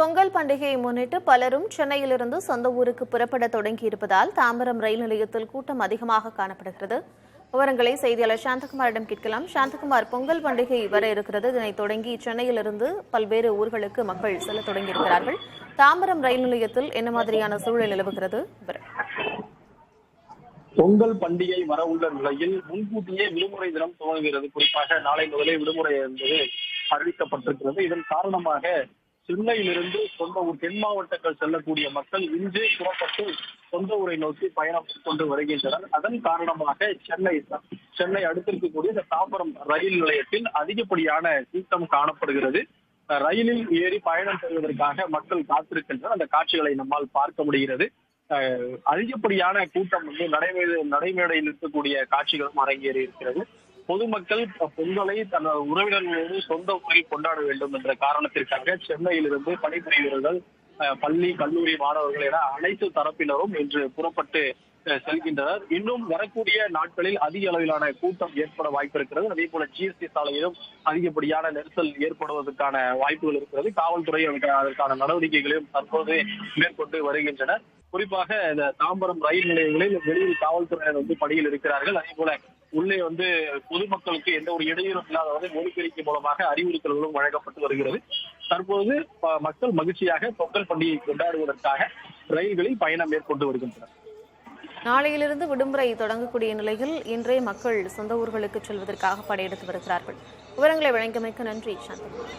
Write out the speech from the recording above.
பொங்கல் பண்டிகையை முன்னிட்டு பலரும் சென்னையிலிருந்து சொந்த ஊருக்கு புறப்பட தொடங்கியிருப்பதால் தாம்பரம் ரயில் நிலையத்தில் கூட்டம் அதிகமாக காணப்படுகிறது. விவரங்களை செய்தியாளர் சாந்தகுமாரிடம் கேட்கலாம். சாந்தகுமார், பொங்கல் பண்டிகை வர இருக்கிறது. இதனைத் தொடங்கி சென்னையிலிருந்து பல்வேறு ஊர்களுக்கு மக்கள் செல்ல தொடங்கியிருக்கிறார்கள். தாம்பரம் ரயில் நிலையத்தில் என்ன மாதிரியான சூழல் நிலவுகிறது? பொங்கல் பண்டிகை வர உள்ள நிலையில் முன்கூட்டியே விடுமுறை தினம் துவங்குகிறது. குறிப்பாக நாளை முதலே விடுமுறை என்பது அறிவிக்கப்பட்டிருக்கிறது. இதன் காரணமாக சென்னையிலிருந்து சொந்த ஊர் தென் மாவட்டங்கள் செல்லக்கூடிய மக்கள் இன்று புறப்பட்டு சொந்த ஊரை நோக்கி பயணம் கொண்டு வருகின்றனர். அதன் காரணமாக சென்னை அடுத்திருக்கக்கூடிய இந்த தாம்பரம் ரயில் நிலையத்தில் அதிகப்படியான கூட்டம் காணப்படுகிறது. ரயிலில் ஏறி பயணம் செய்வதற்காக மக்கள் காத்திருக்கின்றனர். அந்த காட்சிகளை நம்மால் பார்க்க முடிகிறது. அதிகப்படியான கூட்டம் நடைமேடையில் இருக்கக்கூடிய காட்சிகளும் அரங்கேறி இருக்கிறது. பொதுமக்கள் பொங்கலை தனது உறவினர்களோடு சொந்த ஊரில் கொண்டாட வேண்டும் என்ற காரணத்திற்காக சென்னையிலிருந்து பணிபுரிவர்கள், பள்ளி கல்லூரி மாணவர்கள் என அனைத்து தரப்பினரும் இன்று புறப்பட்டு செல்கின்றனர். இன்னும் வரக்கூடிய நாட்களில் அதிக அளவிலான கூட்டம் ஏற்பட வாய்ப்பு இருக்கிறது. அதே போல ஜிஎஸ்டி சாலையிலும் அதிகப்படியான நெரிசல் ஏற்படுவதற்கான வாய்ப்புகள் இருக்கிறது. காவல்துறை அதற்கான நடவடிக்கைகளையும் தற்போது மேற்கொண்டு வருகின்றனர். குறிப்பாக இந்த தாம்பரம் ரயில் நிலையங்களில் வெளியில் காவல்துறையினர் பணியில் இருக்கிறார்கள். அதே போல உள்ளே பொதுமக்களுக்கு எந்த ஒரு இடையூறும் இல்லாத ஒலிபெருக்கி மூலமாக அறிவுறுத்தல்களும் வழங்கப்பட்டு வருகிறது. தற்போது மக்கள் மகிழ்ச்சியாக பொங்கல் பண்டிகையை கொண்டாடுவதற்காக ரயில்களில் பயணம் மேற்கொண்டு வருகின்றனர். நாளையிலிருந்து விடுமுறை தொடங்கக்கூடிய நிலையில் இன்றே மக்கள் சொந்த ஊர்களுக்கு செல்வதற்காக படையெடுத்து வருகிறார்கள். விவரங்களை வழங்கியமைக்கு நன்றி சாந்தகுமார்.